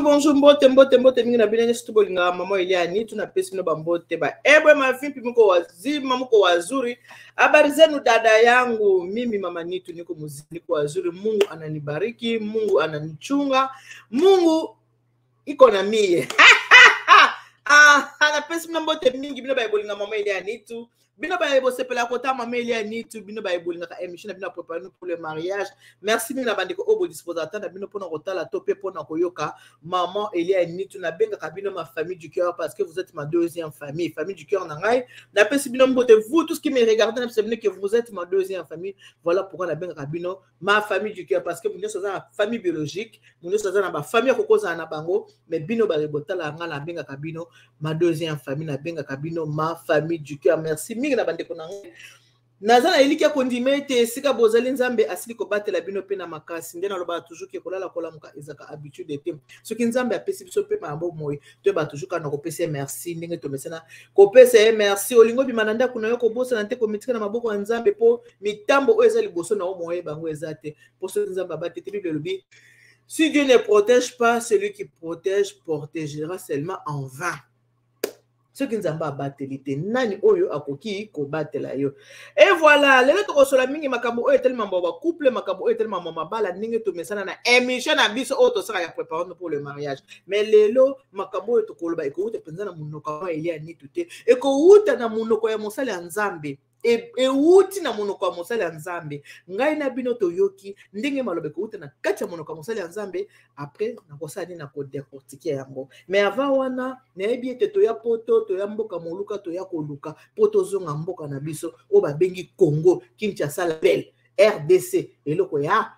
Bonjour, mbote mingi na bine situ bolinga mama Eliani tuna pesi no bambote ba ebwe mafipi mko wazima mko wazuri. Habari zenu dada yangu, mimi mama Nitu niko muziki niko wazuri. Mungu ananibariki, Mungu ananichunga, Mungu iko na mie. Ana pesi mbote mingi bino ba bolinga mama Eliani tu. Bino ba ebo sepela kota mama Eliani tu bino ba bolinga ka émission bino préparer pour le mariage. Merci bino bandiko obo disposateur na bino pona kotala topé pona koyoka maman Eliani tu na benga ka bino ma famille du cœur parce que vous êtes ma deuxième famille du cœur na ngai. Na pesi bino mbote vous tous qui me regardez na pesi que vous êtes ma deuxième famille. Voilà pourquoi na benga ka bino ma famille du cœur parce que bino soza na famille biologique, bino soza na ba famille kokoza na bango mais bino ba rebotala nga na benga ka bino ma deuxième famille na benga ka bino ma famille du cœur. Merci na bandeko na nazana eliki kondimete sika bozali nzambe asili ko batela bino pe na makasi ndena loba toujours ke kolala kolamuka ezaka habitude te soki nzambe apesi biso pe mambo moyi to ba toujours kana ko pesa merci ndenge to mesena ko pesa merci olingo bimananda kuna yo ko bosa na te ko mitika na maboko ya nzambe po mitambo o ezali boso na o moye bango ezate po so nzambe abatete Bible lobi si Dieu ne protège pas, celui qui protège protégera seulement en vain. Ce qui nous a battelité, nani oyo akoki ko batela yo. Et voilà, le to kosola mingi makambo oyo tellement baba couple makambo oyo tellement mama bala ninge to mesana na émission na biso auto saka ya préparer pour le mariage. Mais lelo makambo oyo to koloba eko uta penza na munoko wa Eliani tute. Eko uta na munoko ya mosala ya Nzambe. E uti na monoko ya mosala ya Nzambe. Ngai na bino to yoki ndenge malobe ko uta na kati ya monoko ya mosala ya Nzambe après na kosala ni na ko décortiquer yango. Mais avant wana na ebi ete to ya poto to ya mboka moluka to ya koluka poto zonga mboka na biso o ba bengi Congo Kinshasa la belle RDC eloko ya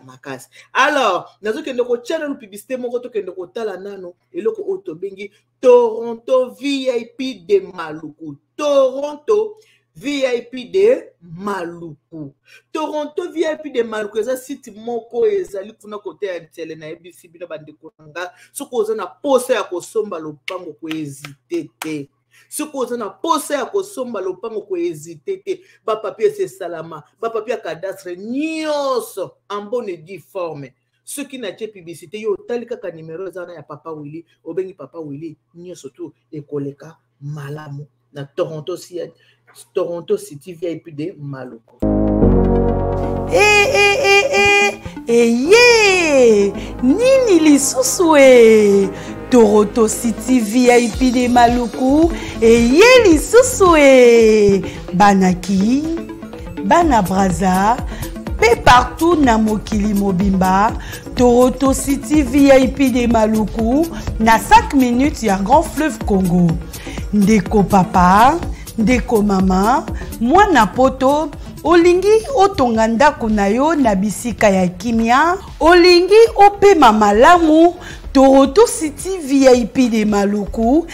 makasi. Alors nazo kende ko channel publicité moko to kende ko tala nano eloko oto bengi Toronto VIP de Maluku. Toronto VIP de Maluku. Toronto VIP de Maluku eza site moko ezali kuna kote ya tele na ABC bino bandeko nga soko oza na posa ya kosomba lopango ko hésiter te. Soko oza na posa ya kosomba lopango ko hésiter te. Ba papier c'est salama, ba papier cadastre nyonso en bonne due forme. Ceux qui n'ont pas publicité yo talika ka numéro zana ya Papa Willy, obengi Papa Willy nyonso tu ekoleka malamu na Toronto City VIP de Maluku. Nini lisusu Toronto City VIP de Maluku lisusu banaki bana braza pe partout na mokili mobimba. Toronto City VIP de Maluku na 5 minutes ya Grand Fleuve Congo. Ndeko papa, ndeko mama, mwana poto, olingi otonga ndako na yo na bisika ya kimia, olingi opema malamu. Toronto City VIP de Maluku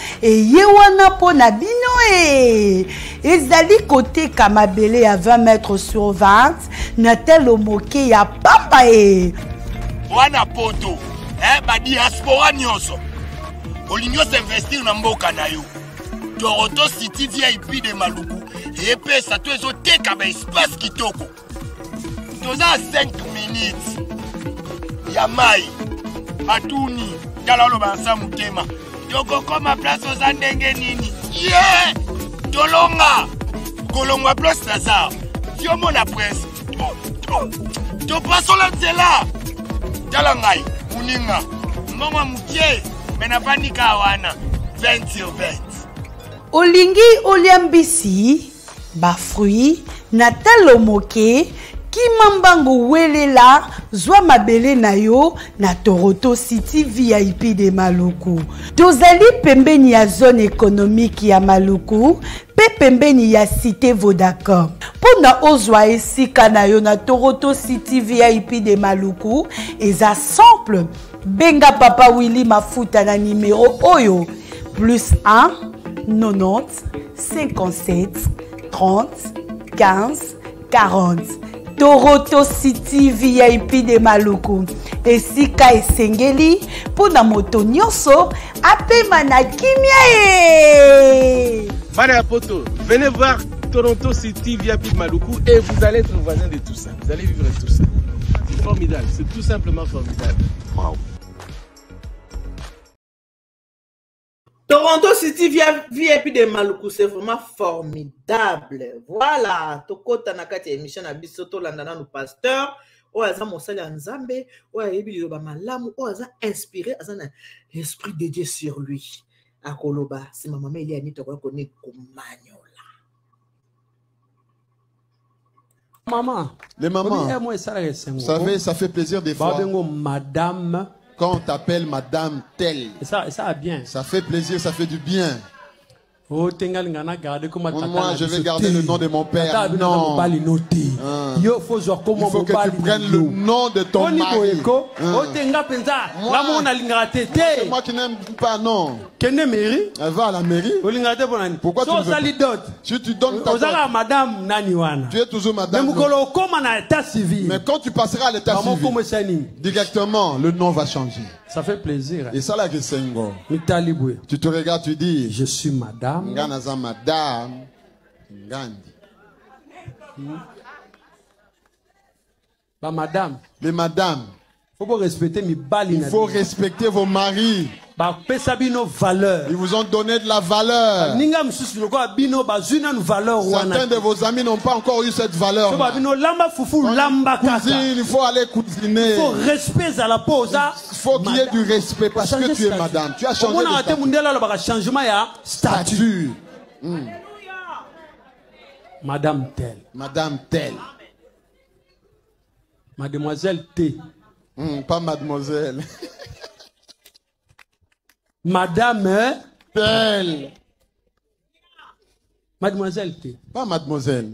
wana po na bino ezali kote kamabele ya 20 mètres sur 20 na telo moke ya papa Mwana poto, ba diaspora nyonso. Olingi investir na mboka na yo. Toronto City VIP de Maluku epesa to ezoteka ba espace kitoko. Toza 5 minutes ya mai atuni tala lo bansa mutema toko koma place oza ndenge nini tolonga kolongwa place Lazare yo mona presse to pasola nzela tala ngai uninga mama mutie mena panika wana 20 sur 20. Olingi oliambisi ba fruit na talo moke kimambango welela zwa mabele na yo na Toronto City VIP de Maluku. Tozali pembeni ya zone économique ya Maluku pe pembeni ya cité Vodacom. Pona ozwa esika na yo na Toronto City VIP de Maluku eza simple. Benga Papa Willy mafuta na numéro oyo +1 90 57 30 15 40. Toronto City VIP de Maluku. Esika esengeli pona moto nyonso apema na kimia Bana poto, venez voir Toronto City VIP Maluku et vous allez être voisin de tout ça. Vous allez vivre tout ça. C'est formidable, c'est tout simplement formidable. Wow. Toronto City VIP de Maluku, c'est vraiment formidable. Voilà, tokota na kati émission na biso to landana no pasteur. O aza mosali ya Nzambe, o ayebi liloba malamu, o aza inspiré, aza na l'esprit de Dieu sur lui. Akoloba, si ma maman il y a ni to ko ni komanyola. Maman, les mamans, vous savez, ça fait plaisir des fois. Madame. Quand on t'appelle madame telle. Ça a bien. Ça fait plaisir, ça fait du bien. Moi, je vais garder le nom de mon père. Non. Il faut que tu prennes le nom de ton mari. C'est moi qui n'aime pas, non. Elle va à la mairie. Pourquoi tu veux pas? Si tu donnes ta dot, tu es toujours madame. Mais quand tu passeras à l'état civil, directement, le nom va changer. Ça fait plaisir. Et ça là que c'est un. Tu te regardes, tu dis, je suis madame. Madame Gandhi. Madame. Mais madame, il faut respecter vos maris. Ils vous ont donné de la valeur. Certains de vos amis n'ont pas encore eu cette valeur. Cousine, il faut aller cousiner. Il faut respect à la pose. Il faut qu'il y ait du respect parce que tu es madame. Tu as changé de statut. Madame telle. Madame telle. Mademoiselle T. Pas mademoiselle. Madame telle. Mademoiselle T. Pas mademoiselle.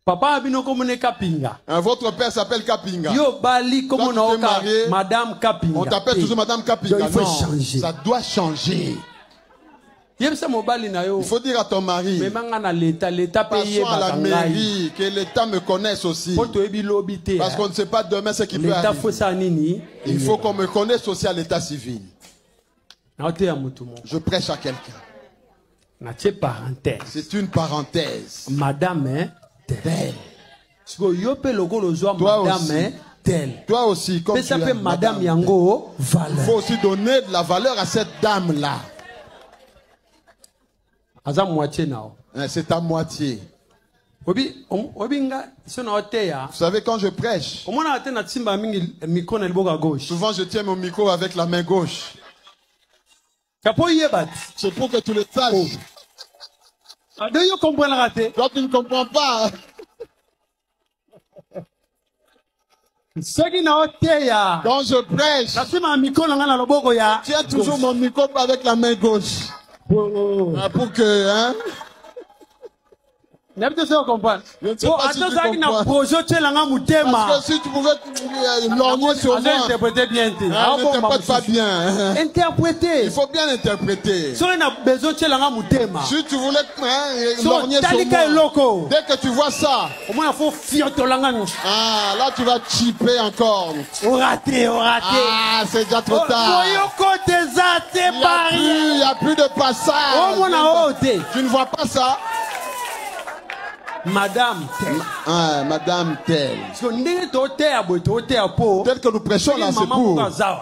Papa abino komone Kapinga. Votre père s'appelle Kapinga. Yo bali comme on marié, Madame Kapinga. On t'appelle toujours Madame Kapinga. Il faut changer. Ça doit changer. Il faut dire à ton mari, passons à la mairie, que l'État me connaisse aussi. Parce qu'on ne sait pas demain ce qui peut arriver. Il faut qu'on me connaisse aussi à l'état civil. Je prêche à quelqu'un. C'est une parenthèse. Madame telle. Toi aussi, comme tu es madame, il faut aussi donner de la valeur à cette dame-là. C'est à moitié. Vous savez, quand je prêche, souvent je tiens mon micro avec la main gauche. C'est pour que tu le saches. Toi, tu ne comprends pas. Quand je prêche, tiens toujours mon micro avec la main gauche. Pour que, hein? Je ne sais pas si tu comprends. Parce que si tu pouvais lorgner sur moi, n'interprète pas bien. Interpréter. Il faut bien interpréter. Si tu voulais lorgner sur moi, dès que tu vois ça, là tu vas chipper encore. Ah, c'est déjà trop tard. Il n'y a plus de passage. Tu ne vois pas ça? Madame telle. Madame telle. Tel que nous prêchons là,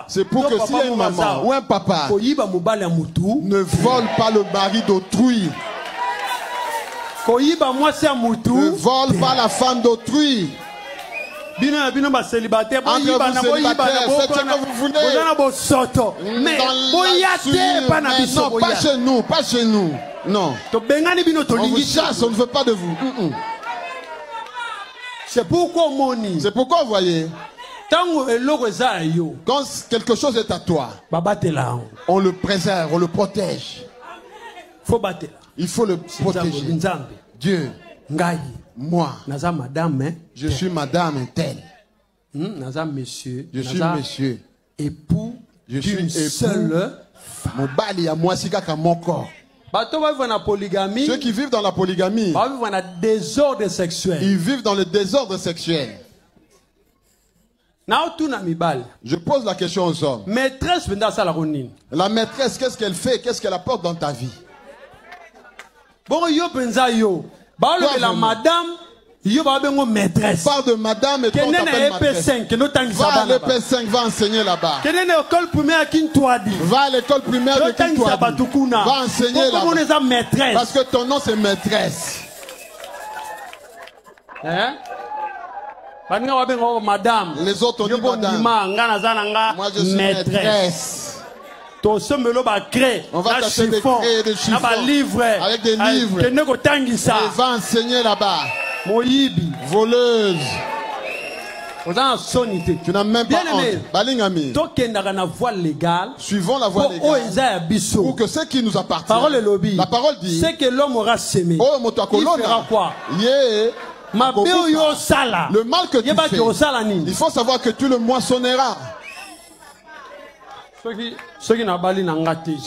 c'est pour que si une maman ou un papa ne vole pas le mari d'autrui, ne vole pas la femme d'autrui. Entre vous célibataires, faites ce que vous voulez. Mais non, pas chez nous, pas chez nous. Non. On vous chasse, on ne veut pas de vous. C'est pourquoi vous voyez. Quand quelque chose est à toi, on le préserve, on le protège. Il faut le protéger. Dieu, moi, je suis madame telle. Je suis monsieur. Époux. Je suis époux. Mon bali à moi, c'est qu'à mon corps. Ceux qui vivent dans la polygamie, ils vivent dans le désordre sexuel. Je pose la question aux hommes. La maîtresse, qu'est-ce qu'elle fait? Qu'est-ce qu'elle apporte dans ta vie? Bon, yo penza yo. Bah, la madame, yo va bengo maîtresse. Parle de madame et toi on t'appelle maîtresse. Va à l'EP5, va enseigner là-bas. Va à l'école primaire de Kintouadi. Va enseigner là-bas. Parce que ton nom c'est maîtresse. Hein? Madame. Les autres ont dit madame. Moi je suis maîtresse. On va t'acheter des craies et des chiffons avec des livres. Et va enseigner là-bas. Voleuse. Tu n'as même pas honte. Balingami. Suivons la voie légale. Pour que ce qui nous appartient. La parole dit. C'est que l'homme aura semé. Il fera quoi? Le mal que tu fais, il faut savoir que tu le moissonneras. Si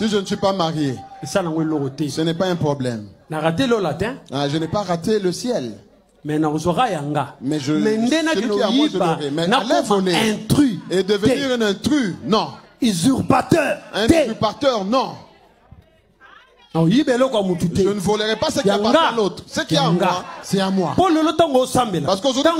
je ne suis pas marié, ce n'est pas un problème. Je n'ai pas raté le ciel. Mais celui qui est à moi, je l'aurai. Mais aller voler et devenir un intrus, non. Usurpateur. Un usurpateur, non. Je ne volerai pas ce qui appartient à l'autre. Ce qui est à moi, c'est à moi. Parce qu'aujourd'hui,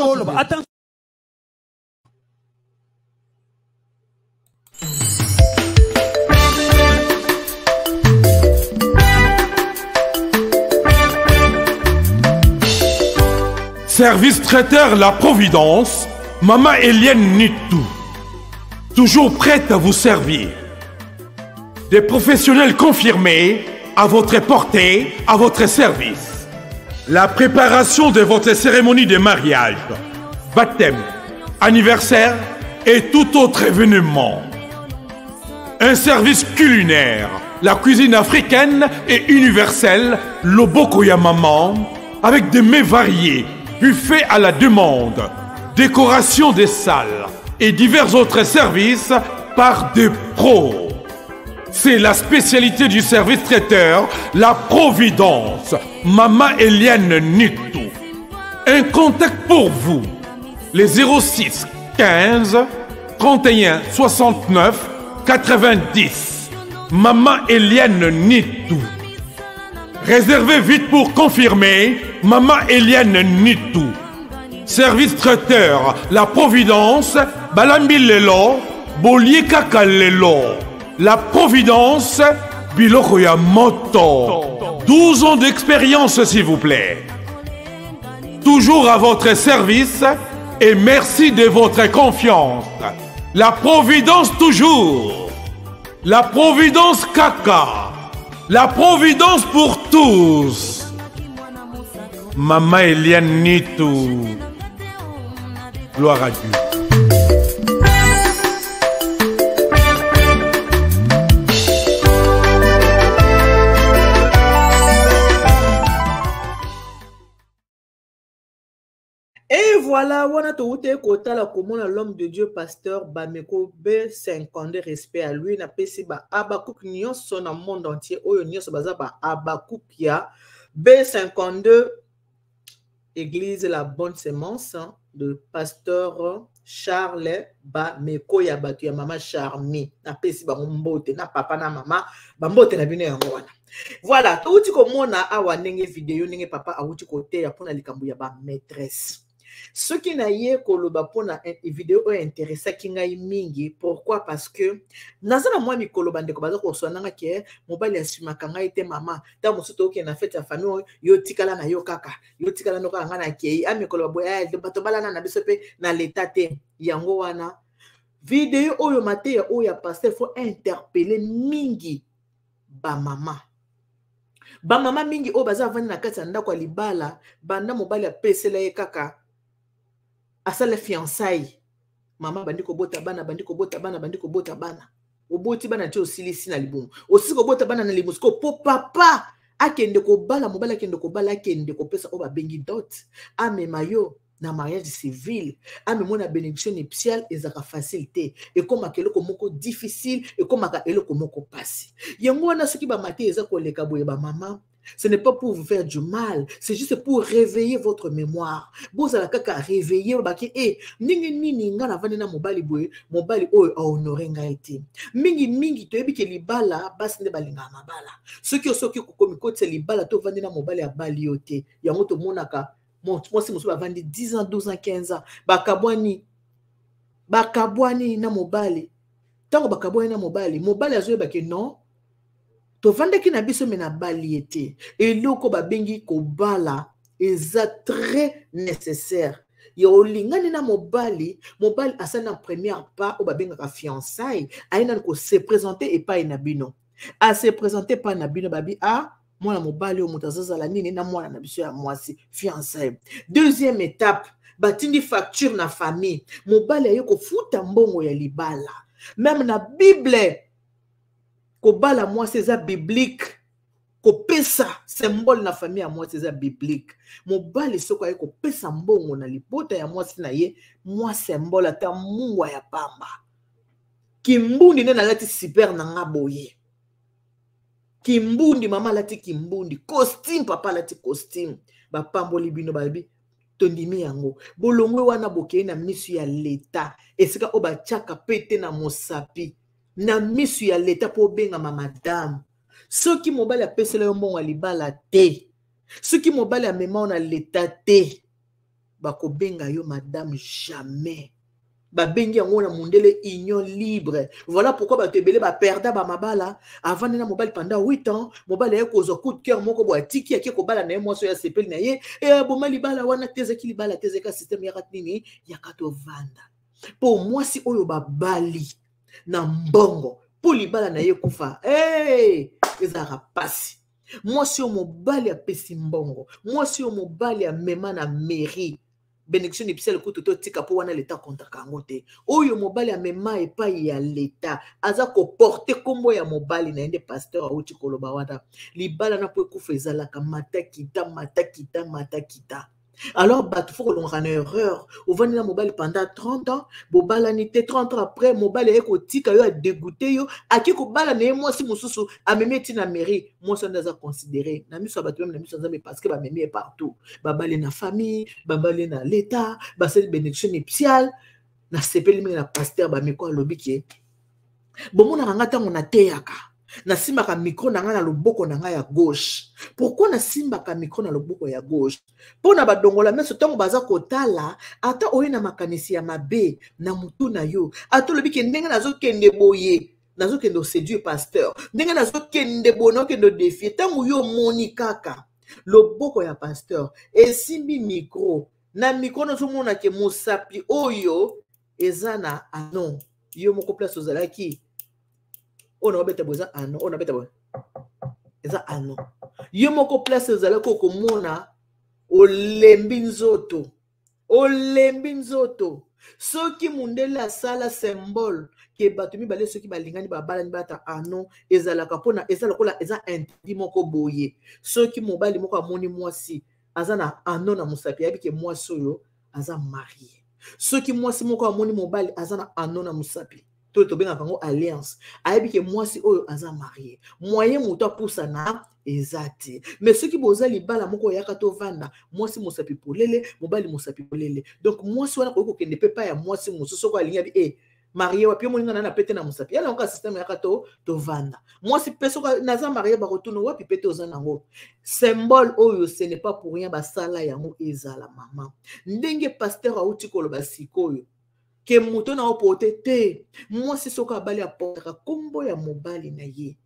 Service traiteur La Providence, Maman Eliane Nitou. Toujours prête à vous servir. Des professionnels confirmés, à votre portée, à votre service. La préparation de votre cérémonie de mariage, baptême, anniversaire et tout autre événement. Un service culinaire, la cuisine africaine et universelle, Loboko ya Maman, avec des mets variés, buffet à la demande, décoration des salles et divers autres services par des pros. C'est la spécialité du service traiteur, La Providence, Maman Eliane Nitou. Un contact pour vous, les 06 15 31 69 90. Maman Eliane Nitou. Réservez vite pour confirmer, Maman Eliane Nitou. Service traiteur, La Providence, Balambi Lelo, Bolier Kaka Lelo. La Providence, Biloko ya Moto. 12 ans d'expérience, s'il vous plaît. Toujours à votre service et merci de votre confiance. La Providence toujours. La Providence Kaka. La Providence pour tous. Maman Eliane Nitou. Gloire à Dieu. Et voilà, on a tout écouté la commune l'homme de Dieu, pasteur Bameko B52, respect à lui. Na pesi ba Abakouk Nyon son dans le monde entier. Oyo Nyon baza ba Abakouk ya B52, église la bonne sémence de pasteur Charles Bameko ya batu ya maman Charmi. Na pesi ba mbote na papa na mama ba mbote na bino yango wana. Voilà, tout komona awa nenge vidéo nenge papa awuti kote ya pona likambu ya ba maîtresse. Ce qui n'a yé koloba pona vidéo intéressant qui n'a mingi. Pourquoi? Parce que nazana moi mi koloba ndeko baza ko sonanga ke mobali asima kanga ite mama ta musuto ke na fête ya famille yo tikala na yo kaka yo tikala no kanga na ke ami koloba boya de bato balana na biso pe na l'état te yango wana vidéo oyo mate ya oyo pasteur faut interpeller mingi ba mama mingi o baza vani na kati ya ndako ya libala banda mobali apesela ye kaka asala fiançailles. Maman bandiko bota bana bandiko bota bana bandiko bota bana. Oboti bana ti osilisi na libumu. Osiko bota bana na libumu ko po papa akende ko bala mobala akende ko bala akende ko pesa o ba bengi dot. Ame mayo na mariage civil. Ame mona bénédiction nuptiale ezaka facilité. Et comme keloko moko difficile et comme eloko moko passi. Yango wana soki ba maté eza ko leka boye ba mama Ce n'est pas pour vous faire du mal, c'est juste pour réveiller votre mémoire. Vous allez réveiller, mingi honoré ngaiti. Mingi to ebi ke libala basi ne balinga mabala. Ceux qui sont komi kote libala to vandi na mobali ya bali yote. Yango to monaka moi si musu ba vandi 10 ans, 12 ans, 15 ans. Bakabwani na mobali. Tango bakabwani na mobali azoye bake non. To vande ki na biso mena bali ete. Et loko ba bengi ko bala eza très nécessaire. Yo lingani na mobali asana première pas au babenga ka fiançailles aina ko se présenter et pas inabino. A se présenter pas inabino babi moi na mobali o mutazaza la nini na mwana na biso ya mwasi fiançailles. Deuxième étape batindi facture na famille. Mobali ayo ko futa mbongo ya libala. Même na Bible ko bala moi c'est biblique. Ko pesa symbole na famille à moi c'est biblique. Mobali soko aye ko pesa mbongo na libota ya moi na ye moi symbole ata mungwa ya pamba. Kimbundi ne na lati super na ngaboye. Kimbundi mama lati kimbundi, costume papa lati costume. Ba pamboli bino babi tondimi yango. Bolongwe wana bokeye na misu ya leta. Esika oba chaka pete na mosapi. Na misu ya leta po benga ma madame. Ceux qui mobali apesela yo mbongo libala te. Ceux qui mobali amema na leta te. Bako benga yo madame jamais. Ba bengi yango na mundele union libre. Voilà pourquoi ba tebele ba perda ba mabala avant na mobali pendant 8 ans, mobali ya kozo coup de cœur moko bo atiki yake ko bala na mo so ya sepel na ye e bo mali bala wana tezeki libala tezeka système ya katini ya kato vanda. Pour moi si oyo ba bali na mbongo pour libala na ye kufa ezara pasi. Moi si o mobali a pesi mbongo, moi si o mobali a mema na mairie bénédiction ipsel kuto tika po wana leta kontra kangote. Oyo mobali a mema epa ya leta aza ko porter kombo ya mobali na ende pasteur auti koloba wana libala na po kufa ezalaka matakita. Alors, il faut qu'on ait une erreur. Au venu la mobile pendant 30 ans, bobala nité 30 ans après, mobile est côté a dégoûté yo. A qui ko bala ne moi si mususu a même été na mairie, moi ça n'a considéré. Na mi so batu même na mi so mais parce que ba même partout. Ba balé na famille, ba balé na l'état, ba c'est bénédiction nuptiale, na sepeli me na pasteur ba me ko lobi ki. Bon mon na ngata on a teyaka. Na simba ka micro na nga na loboko na nga ya gauche. Pourquoi na simba ka micro na loboko ya gauche? Pona ba dongola meso tango baza kotala ata oye na makanisi ya mabe na mutu na yo. Ata lobi ke ndenge nazo kende boye, nazo kende séduire pasteur. Ndenge nazo kende bono kende défier tango yo moni kaka. Loboko ya pasteur esimbi micro. Na micro na zo mona ke mosapi oyo ezana anon. Yo moko place ozalaki on a bête boza ano on a bête boza eza ano yo moko place ezala ko komona olembi nzoto soki mundela sala symbole ke bato mibale soki balingani babala ni bata ano ezala kapona ezala kola eza intime moko boye soki mobali moko amoni mwasi azana ano na musapi abi ke mwasi oyo aza marié soki mwasi moko amoni mobali azana ano na musapi to benga kango alliance ayebi ke mwasi oyo aza marié moyen muto poussa na ezati mais ceux qui boza libala moko yaka to vanda mwasi musapi polele mobali musapi polele donc mwasi wana ko kende pepa ya mwasi mususu ko alinga bi marié wa pio moninga na pete na musapi yana ka système yaka to vanda mwasi peso naza marié ba retourner wa pipete oza nango symbole oyo ce n'est pas pour rien ba sala yango ezala maman ndenge pasteur auti koloba sikoyo ke muto na opote te mwasi soka bali apotaka kombo ya mobali na ye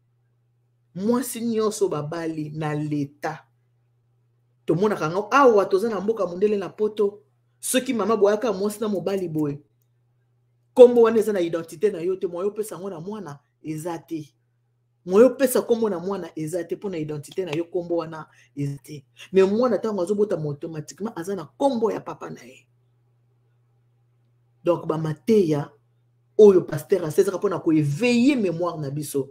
mwasi nyonso babali na leta to mona kanga awa toza na mboka mundele na poto soki mama boyaka mwasi na mobali boye kombo wana eza na identité na yo te moyo pesa ngo na mwana ezate moyo pesa kombo na mwana ezate pona identité na yo kombo wana ezate mais mwana tango azobota automatiquement azana kombo ya papa na ye. Donc, ba mateya, oyo pasteur a cesar pour na ko éveiller mémoire na biso.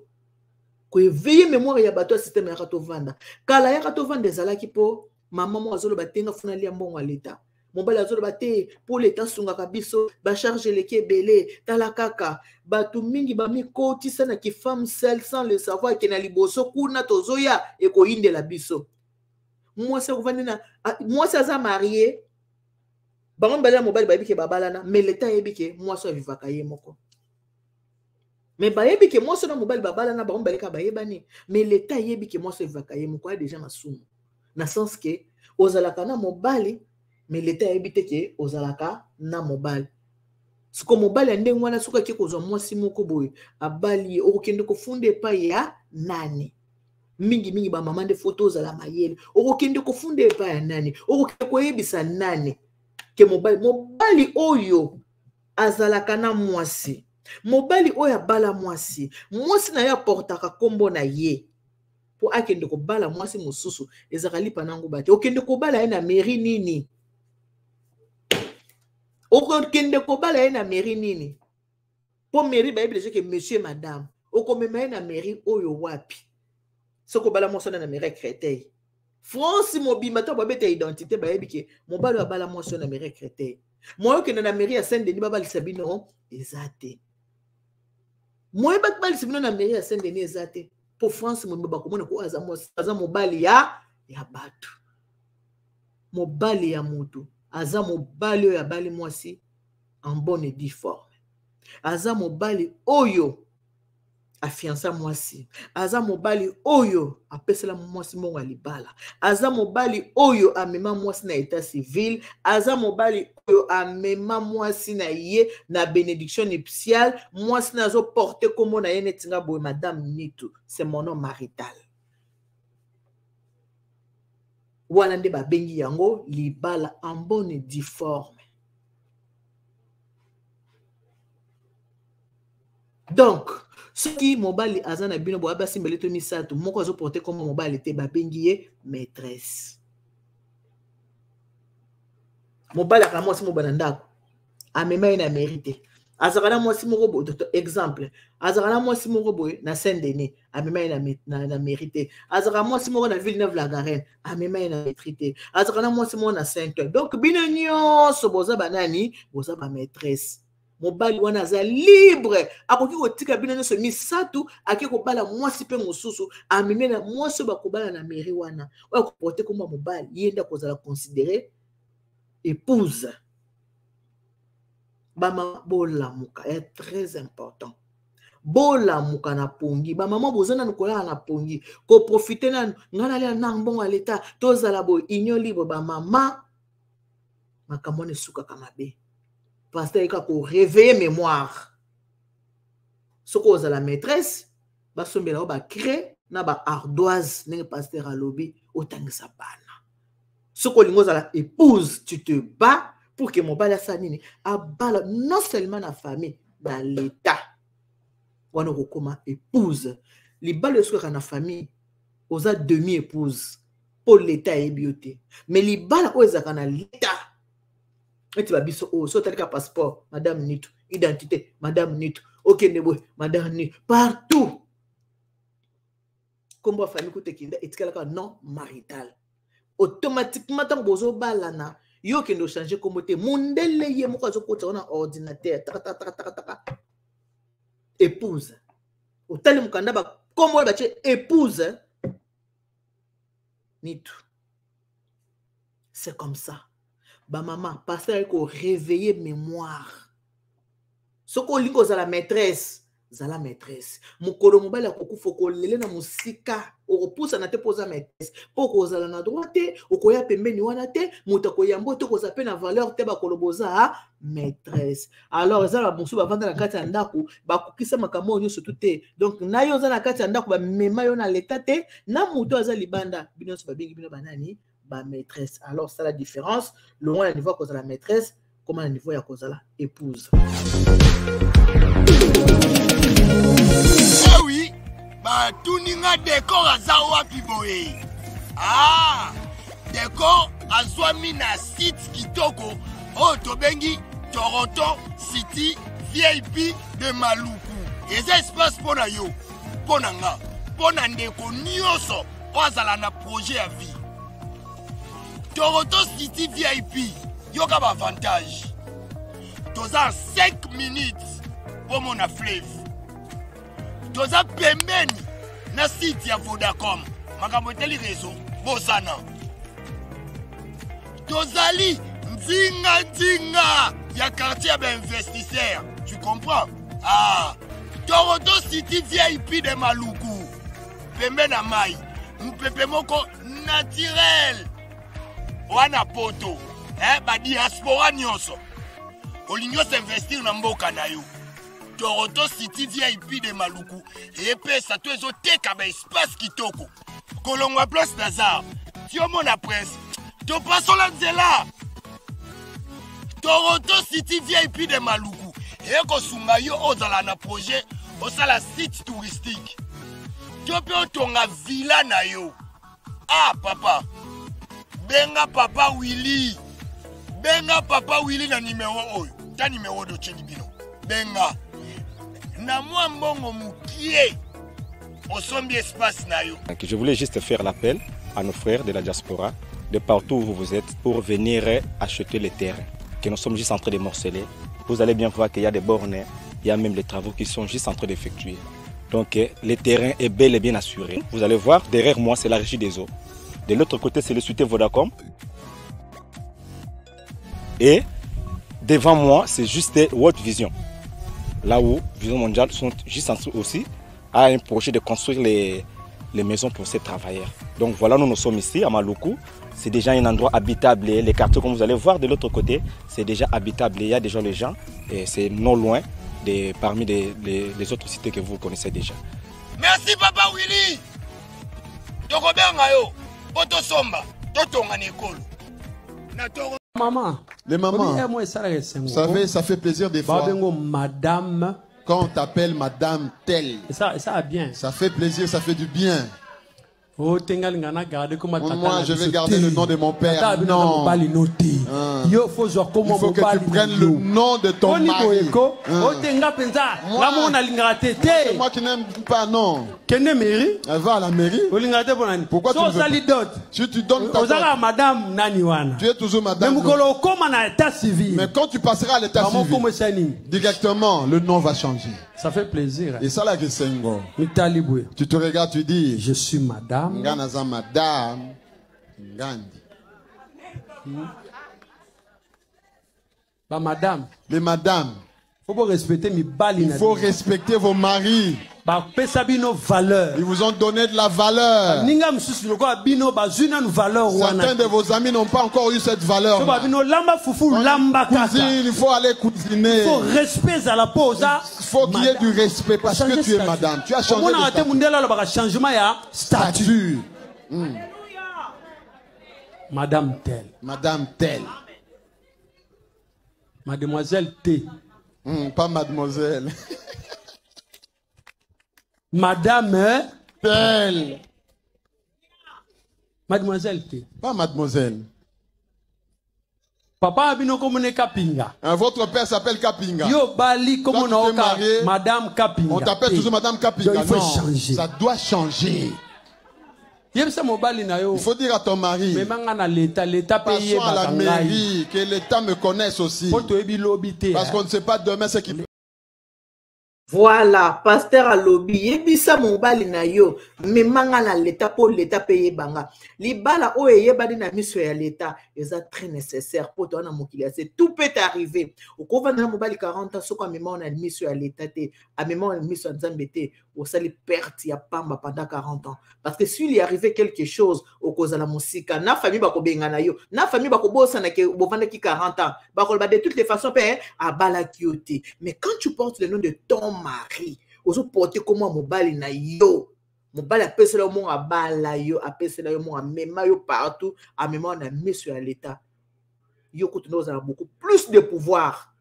Ko éveiller mémoire ya bato système ya kato vanda. Kala ya kato vanda ezalaki po maman mo azolo batenga funa lia mbongo aleta. mobali azoloba te pour l'état sungaka biso ba charge leki ebele tala kaka bato mingi bamikotisa na kifemme seule sans le savoir ke na liboso kuna tozoya ekoyindela biso mwasi akuvandi na mwasi aza marié bango mibale na mobali bayebi ke babalana mais l'état ayebi ke mwasi avivaka ye moko mais bayebi ke mwasi na mobali babalana bango mibale ka bayebani mais l'état ayebi ke mwasi avivaka ye moko ya déjà masumu na sens ke ozalaka na mobali mais l'état ayebi te ke ozalaka na mobali siko mobali ya ndenge wana soki ake kozwa mwasi moko boye abali ye okokende kofunda epai ya nani mingi bamama nde foto ozala mayele okokende kofunda epai ya nani okokende koyebisa nani ke mobali oyo azalaka na mwasi mobali oyo abala mwasi na ye aportaka kombo na ye po akende kobala mwasi mosusu ezaka lipa nango bate okende kobala ye na mairie nini okende kobala ye na mairie nini po mairie bayebi deja ke monsieur madame okomema ye na mairie oyo wapi soko bala mwasi na mairie Créteil France mobimba to babeta identité bayebi ke mobali abala mwasi na mairie Créteil moyo kende na mairie ya Saint-Denis babalisa bino ezate moyo babalisa bino na mairie ya Saint-Denis ezate po France mobimba bakomona ko aza mobali ya bato mobali ya mutu aza mobali oyo abali mwasi en bonne et due forme aza mobali oyo afiança mwasi aza mobali oyo apesela mwasi mongo libala aza mobali oyo amema mwasi na état civil aza mobali oyo amema mwasi na ye na bénédiction nuptiale mwasi nazo porter kombo na ye netinga boye madame Nitu c'est mon nom marital wana nde babengi yango libala en bonne et due forme. Donc soki mobali aza na bino boya basimbeli to misato moko azo porter comme mobali te babengi ye maîtresse. Mobali akala mwasi mobana ndako amema ye na mérite azakana mwasi moko boye exemple azakana mwasi moko boye na Saint-Denis amema ye na mérite azakana mwasi moko na Villeneuve-la-Garenne amema ye na mérite azakana mwasi moko na Saint-Ouen. Donc bino nyonso boza banani boza ba maîtresse. Mobali wana aza libre akoki kotika bino nyonso misato ake kobala mwasi pe mosusu ameme na mwasi bakobala na mairie wana oyo koporte komba mobali yenda kozala considéré épouse. Bama bola muka est très important. Bola muka na pongi ba mama bozana nukola na pongi ko profiter na ngana le na mbongo à l'état tozala bo union libre ba mama makamone suka kamabe parce que ko réveiller mémoire soko ozala maîtresse ba sombela ba créer na ba ardoise ne pasteur alobi otangisa bana soko lingo zala épouse tu te bats pour que mon bala sanini abala non seulement la famille dans l'état wana kokoma épouse li bala soka na famille oza demi épouse pour l'état et beauté mais li bala oza kana l'état et tu vas biso o so talika passeport madame Nitu identité madame Nitu OK nebo madame Nitu partout comme ba famille kote kinda etikala non marital automatiquement tant bozo balana yo kendo changer comme te mondele ye moko azokota na ordinateur taka épouse otali mukanda ba comme ba che épouse Nitu. C'est comme ça. Ba maman parce qu'on réveiller mémoire. Soko lingo za la maîtresse, za la maîtresse. Mukolo mobala kokufa ko lele na musika, okopusa na te poza maîtresse. Poko za la na droite, okoya pembeni wana te, muta ko yambo te ko zape na valeur te ba koloboza maîtresse. Alors za la bonsu ba vanda na kati ya ndako, ba kokisa makambo nyo surtout te. Donc na yo za na kati ya ndako ba mema yo na l'état te, na muto za libanda, bino so ba bingi bino banani. Ba maîtresse. Alors, c'est la différence. Le moins, le niveau à cause de la maîtresse, comment le niveau à cause de la épouse. Eh oui, bah, tout n'inga décor à Zawa Piboé. Ah, décor à Zwamina site Kitoko, oh, Tobengi, Toronto, City, VIP de Maluku. Et ça se passe pour na yo, pour nanga, pour nandeko nyoso, oazala na projet à vie. Toronto City VIP, yoka ba avantage. Toza 5 minutes pour mon fleuve. Toza pembeni na site ya Vodacom. Makambo teli réseau bosana. Tozali nzinga ya quartier ba investisseur. Tu comprends? Ah, Toronto City VIP de Maluku. Pembe na mai. Mpepe moko naturel. Wana poto. Ba diaspora nyonso. Olingo s'investir na mboka na yo. Toronto City VIP de Maluku. Et pesa to ezo teka ba espace kitoko. Kolongwa place Nazar. Tiomo na presse. To paso la nzela. Toronto City VIP de Maluku. Et ko sunga yo ozala na projet osala site touristique. To pe otonga villa na yo. Ah papa. Benga papa Willy. Benga papa Willy na numéro oyo. Ta numéro de Chelibino. Benga. Na moi mbongo mukie. Osombi espace na yo. Je voulais juste faire l'appel à nos frères de la diaspora, de partout où vous êtes, pour venir acheter les terrains que nous sommes juste en train de morceler. Vous allez bien voir qu'il y a des bornes, il y a même les travaux qui sont juste en train d'effectuer. Donc le terrain est bel et bien assuré. Vous allez voir, derrière moi, c'est la régie des eaux. De l'autre côté, c'est le Cité Vodacom. Et devant moi, c'est juste World Vision. Là où Vision Mondiale sont juste en dessous aussi, a un projet de construire les maisons pour ces travailleurs. Donc voilà, nous sommes ici à Maluku. C'est déjà un endroit habitable. Les quartiers, comme vous allez voir de l'autre côté, c'est déjà habitable. Il y a déjà les gens. Et c'est non loin parmi les autres cités que vous connaissez déjà. Merci Papa Willy. Maman. Les mamans. Vous savez, ça fait plaisir des fois. Madame. Quand on t'appelle Madame telle. Ça a bien. Ça fait plaisir, ça fait du bien. Moi, je vais garder le nom de mon père. Non. Il faut que tu prennes le nom de ton mari. C'est moi qui n'aime pas, non. Elle va à la mairie. Pourquoi tu veux pas? Si tu donnes ta dot, tu es toujours madame. Mais quand tu passeras à l'état civil, directement, le nom va changer. Ça fait plaisir. Et ça, là, que c'est tu te regardes, tu dis, je suis madame. Madame Gandhi. Madame. Mais madame, il faut respecter vos maris. Ils vous ont donné de la valeur. Certains de vos amis n'ont pas encore eu cette valeur. Il faut aller cuisiner. Il faut respect à la pause. Il faut qu'il y ait du respect parce que tu es madame. Tu as changé de statut. Madame telle. Madame telle. Mademoiselle T. Pas mademoiselle. Madame telle. Mademoiselle T. Pas mademoiselle. Papa abino komone Kapinga. Votre père s'appelle Kapinga. Yo bali comme on marié. Madame Kapinga. On t'appelle toujours Madame Kapinga. Donc, il faut changer. Ça doit changer. Il faut dire à ton mari, passons à la mairie, que l'État me connaisse aussi. Parce qu'on ne sait pas demain ce qui peut. Voilà, pasteur à lobby, yebisa mobali na yo, me manga na l'état pour l'état payer banga. Libala o yebadi na miso ya l'état, c'est très nécessaire pour toi na mokili. Tout peut arriver. Au couvent na mobali 40 ans, soko mema na miso ya l'état te, a mema na miso nzambe te, au sali perte ya pamba pendant 40 ans. Parce que s'il y arrivait quelque chose au cause de la musique, na famille bako benga na yo, na famille bako bossa na ke bovanda ki 40 ans, bako ba de toutes les façons pe a bala kiote. Mais quand tu portes le nom de ton mari, ozo porter comment mobali na yo, mobali apesela yo mon abala yo, apesela yo mon amema yo partout, amema na monsieur à l'état. Yo koutino za beaucoup plus de pouvoir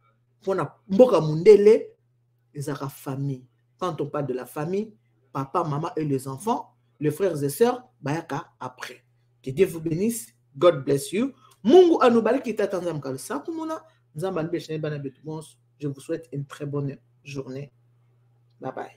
pour na mboka mundele ezaka famille. Quand on parle de la famille, papa, maman et les enfants, les frères et sœurs, bayaka après. Que Dieu vous bénisse. God bless you. Mungu anubali kita tanzam kalsa kumuna. Je vous souhaite une très bonne journée. Bye bye.